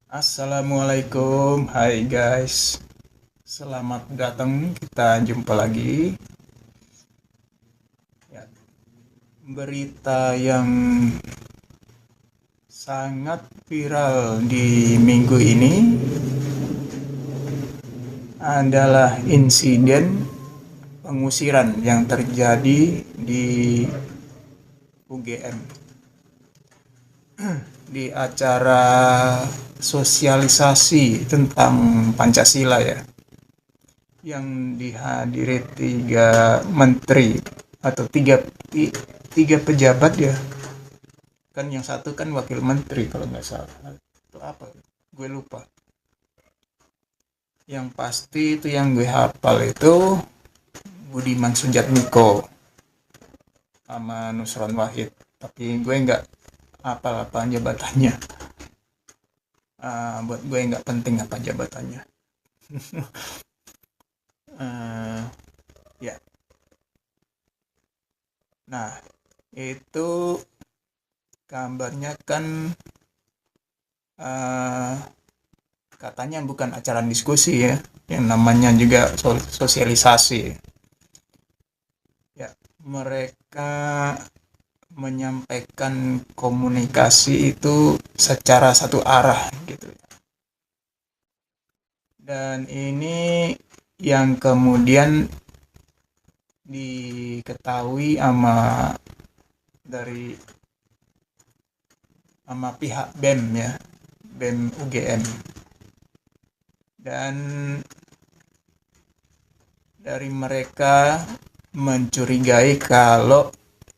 Assalamualaikum, hai guys. Selamat datang, kita jumpa lagi. Ya, berita yang sangat viral di minggu ini adalah insiden pengusiran yang terjadi di UGM di acara sosialisasi tentang Pancasila ya, yang dihadiri tiga menteri atau tiga pejabat ya, kan yang satu kan wakil menteri kalau nggak salah, itu apa gue lupa. Yang pasti itu yang gue hafal itu Budiman Sujatmiko sama Nusron Wahid, tapi gue nggak hafal apa jabatannya. Buat gue nggak penting apa jabatannya. uh, ya nah itu kabarnya kan uh, katanya bukan acara diskusi ya, yang namanya juga sosialisasi ya. Mereka menyampaikan komunikasi itu secara satu arah gitu, dan ini yang kemudian diketahui dari sama pihak BEM ya, BEM UGM. Dan dari mereka mencurigai kalau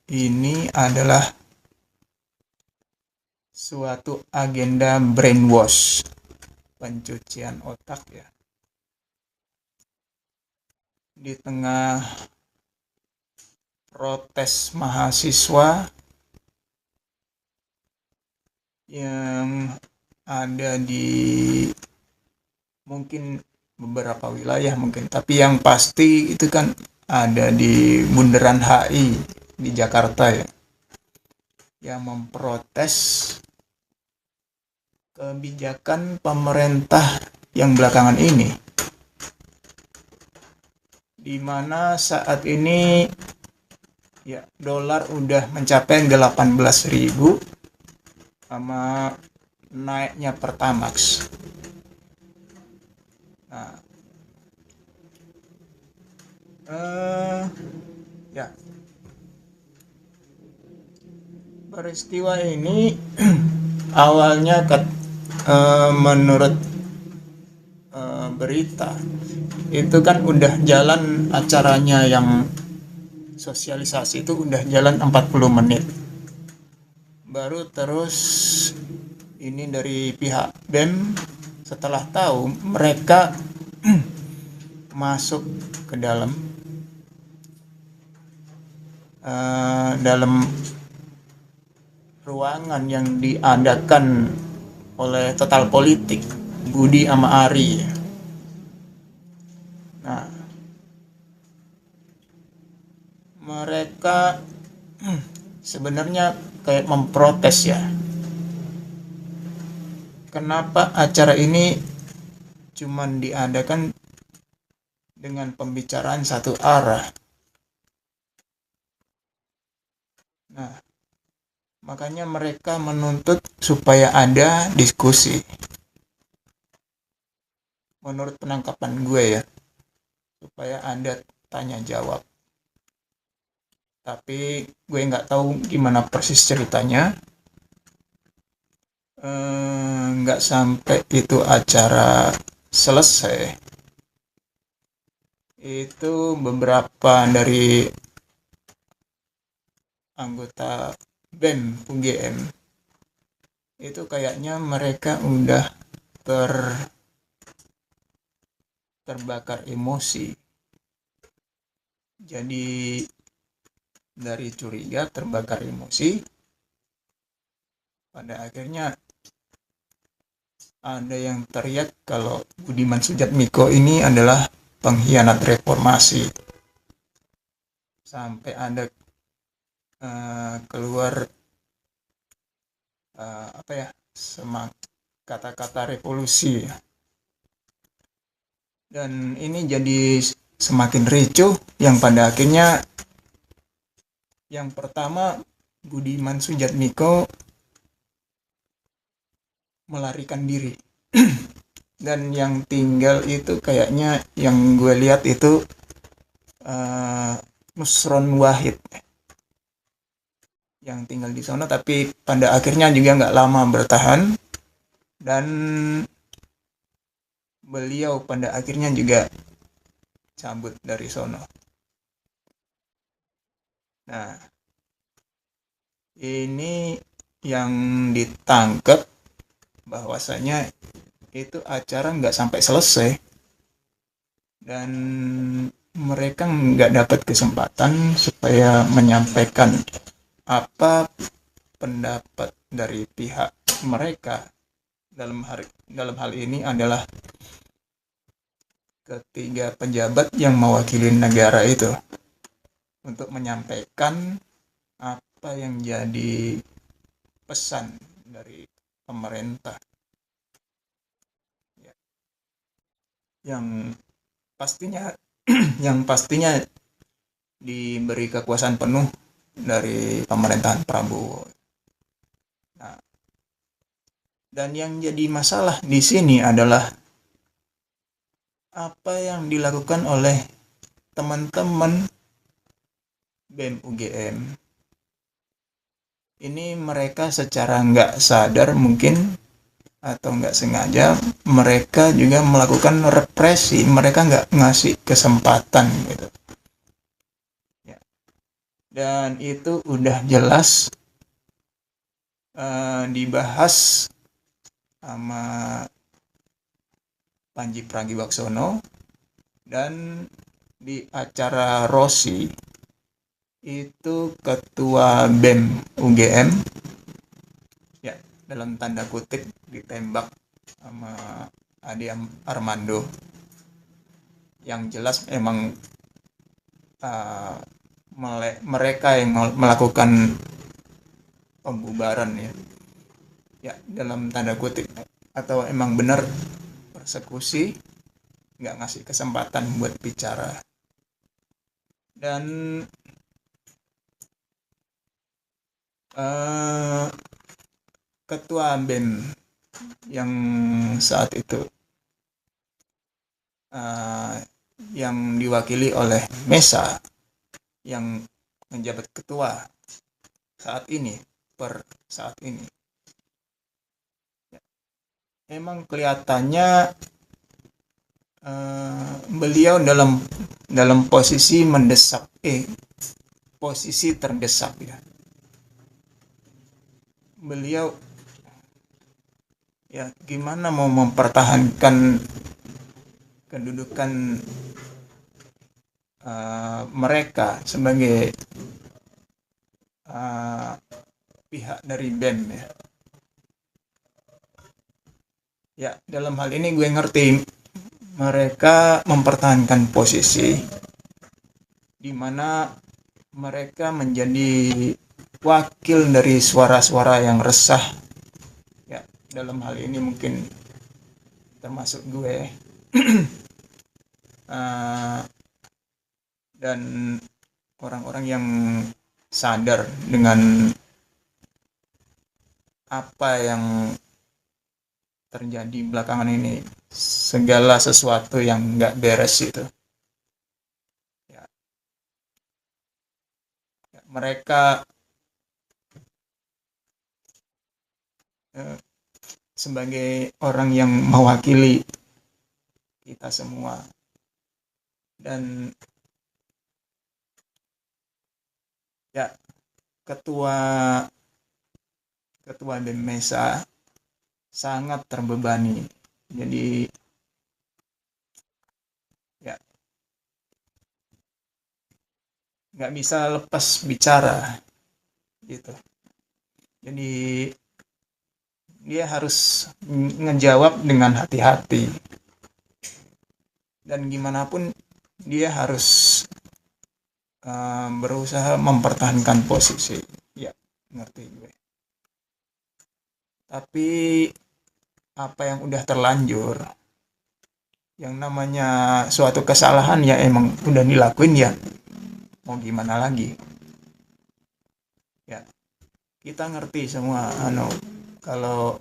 ini adalah suatu agenda brainwash, pencucian otak ya. Di tengah protes mahasiswa yang ada di mungkin beberapa wilayah mungkin, tapi yang pasti itu kan ada di Bundaran HI di Jakarta ya, yang memprotes kebijakan pemerintah yang belakangan ini, di mana saat ini ya dolar udah mencapai 18.000 sama naiknya Pertamax. Nah, ya peristiwa ini awalnya menurut berita itu kan udah jalan acaranya, yang sosialisasi itu udah jalan 40 menit. Baru terus ini dari pihak BEM setelah tahu mereka masuk ke dalam ruangan yang diadakan oleh Total Politik, Budi sama Ari. Nah, mereka sebenarnya kayak memprotes ya, kenapa acara ini cuman diadakan dengan pembicaraan satu arah. Nah, makanya mereka menuntut supaya ada diskusi. Menurut penangkapan gue ya, supaya ada tanya jawab. Tapi gue nggak tahu gimana persis ceritanya. Nggak sampai itu acara selesai, itu beberapa dari anggota BEM UGM itu kayaknya mereka udah terbakar emosi. Jadi dari curiga terbakar emosi, pada akhirnya ada yang teriak kalau Budiman Sujatmiko ini adalah pengkhianat reformasi. Sampai ada keluar apa ya, kata-kata revolusi. Dan ini jadi semakin ricuh, yang pada akhirnya yang pertama Budiman Sujatmiko melarikan diri. Dan yang tinggal itu kayaknya yang gue lihat itu Nusron Wahid yang tinggal di sana, tapi pada akhirnya juga nggak lama bertahan dan beliau pada akhirnya juga cabut dari sono. Nah, ini yang ditangkap bahwasanya itu acara nggak sampai selesai dan mereka nggak dapat kesempatan supaya menyampaikan apa pendapat dari pihak mereka. Dalam hal ini adalah ketiga pejabat yang mewakili negara itu untuk menyampaikan apa yang jadi pesan dari pemerintah, yang pastinya yang pastinya diberi kekuasaan penuh dari pemerintahan Prabowo. Nah, dan yang jadi masalah di sini adalah apa yang dilakukan oleh teman-teman BEM UGM. Ini mereka secara nggak sadar mungkin atau nggak sengaja mereka juga melakukan represi. Mereka nggak ngasih kesempatan gitu. Ya. Dan itu udah jelas dibahas sama Panji Pragiwaksono, dan di acara Rossi itu ketua BEM UGM ya dalam tanda kutip ditembak sama Ade Armando. Yang jelas emang mereka yang melakukan pembubaran ya dalam tanda kutip, atau emang benar persekusi, nggak ngasih kesempatan buat bicara. Dan ketua BEM yang saat itu yang diwakili oleh Mesa yang menjabat ketua saat ini emang kelihatannya beliau dalam posisi mendesak posisi terdesak ya. Beliau ya gimana mau mempertahankan kedudukan mereka sebagai pihak dari BEM ya. Ya, dalam hal ini gue ngerti mereka mempertahankan posisi di mana mereka menjadi wakil dari suara-suara yang resah. Ya, dalam hal ini mungkin termasuk gue. Dan orang-orang yang sadar dengan apa yang terjadi belakangan ini, segala sesuatu yang nggak beres itu ya, mereka sebagai orang yang mewakili kita semua, dan ya ketua BEM Mesa sangat terbebani. Jadi ya nggak bisa lepas bicara gitu. Jadi dia harus ngejawab dengan hati-hati, dan gimana pun dia harus berusaha mempertahankan posisi. Ya, ngerti gue. Tapi apa yang udah terlanjur, yang namanya suatu kesalahan ya emang udah dilakuin ya, mau gimana lagi ya. Kita ngerti semua kalau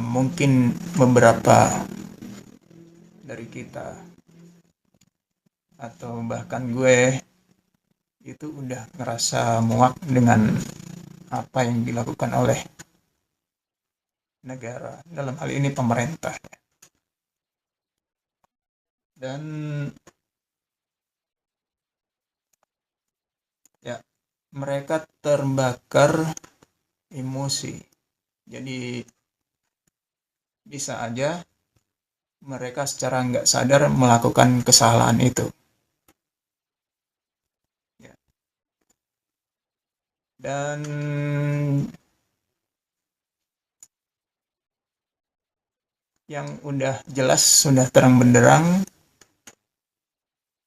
mungkin beberapa dari kita atau bahkan gue itu udah ngerasa muak dengan apa yang dilakukan oleh negara, dalam hal ini pemerintah. Dan ya, mereka terbakar emosi. Jadi bisa aja mereka secara nggak sadar melakukan kesalahan itu. Ya. Dan yang udah jelas, sudah terang benderang,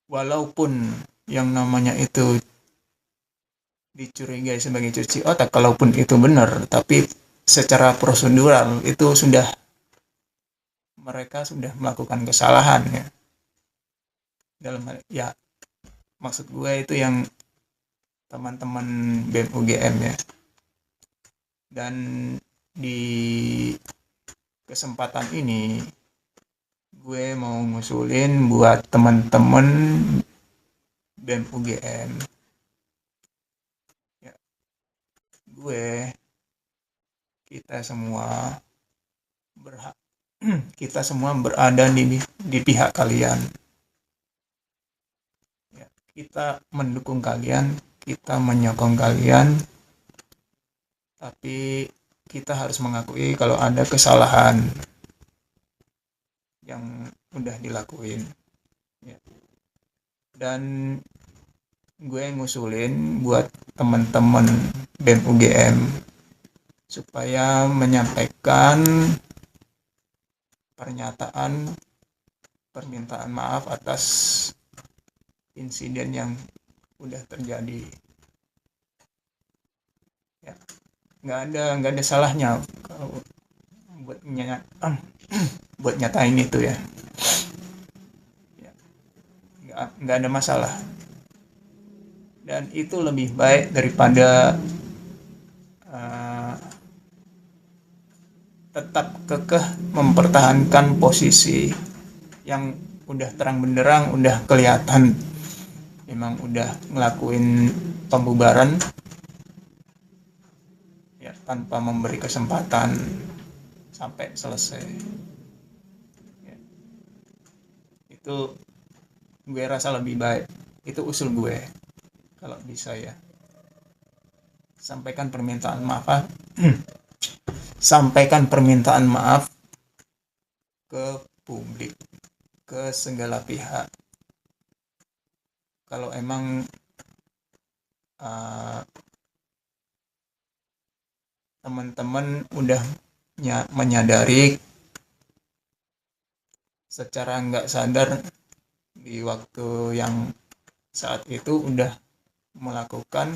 walaupun yang namanya itu dicurigai sebagai cuci otak, kalaupun itu benar, tapi secara prosedural itu sudah, mereka sudah melakukan kesalahan ya. Dalam hal, ya maksud gue itu yang teman-teman BEM UGM ya. Dan di kesempatan ini gue mau ngusulin buat teman-teman BEM UGM ya, kita semua berhak kita semua berada di pihak kalian ya. Kita mendukung kalian, kita menyokong kalian, tapi kita harus mengakui kalau ada kesalahan yang udah dilakuin ya. Dan gue ngusulin buat teman-teman BEM UGM supaya menyampaikan pernyataan permintaan maaf atas insiden yang udah terjadi ya. Nggak ada salahnya kalau buat nyatain itu ya, nggak ada masalah. Dan itu lebih baik daripada tetap kekeh mempertahankan posisi yang udah terang benderang, udah kelihatan memang udah ngelakuin pembubaran ya, tanpa memberi kesempatan sampai selesai ya. Itu gue rasa lebih baik, itu usul gue. Kalau bisa ya, sampaikan permintaan maaf sampaikan permintaan maaf ke publik, ke segala pihak. Kalau emang teman-teman udah menyadari secara nggak sadar di waktu yang saat itu udah melakukan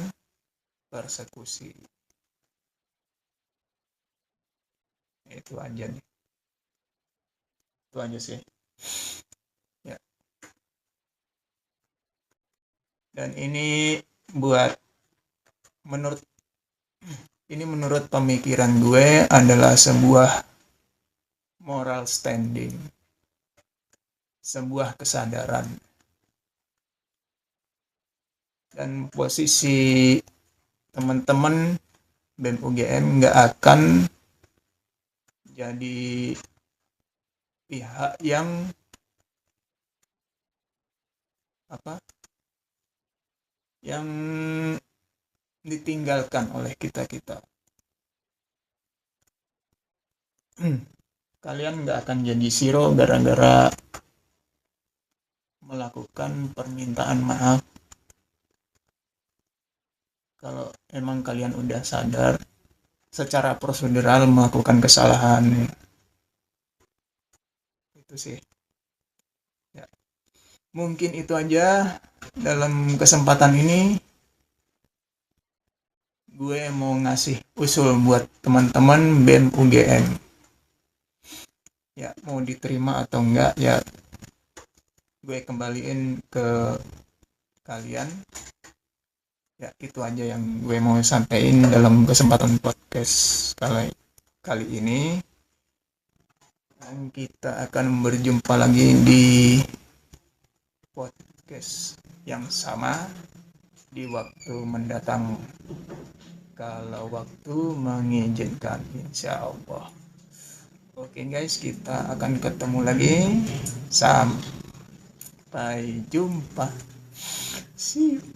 persekusi. Itu aja nih. Itu aja sih. Ya. Dan ini menurut pemikiran gue adalah sebuah moral standing, sebuah kesadaran. Dan posisi teman-teman BEM UGM nggak akan jadi pihak yang yang ditinggalkan oleh kita. Kalian nggak akan jadi zero gara-gara melakukan permintaan maaf. Kalau emang kalian udah sadar secara prosedural melakukan kesalahan, itu sih ya. Mungkin itu aja dalam kesempatan ini. gue mau ngasih usul buat teman-teman BEM UGM. Ya, mau diterima atau enggak ya gue kembaliin ke kalian. Ya, itu aja yang gue mau sampaikan dalam kesempatan podcast kali ini. Dan kita akan berjumpa lagi di podcast yang sama di waktu mendatang, kalau waktu mengizinkan, insya Allah. Oke guys, kita akan ketemu lagi. Sampai jumpa. See you.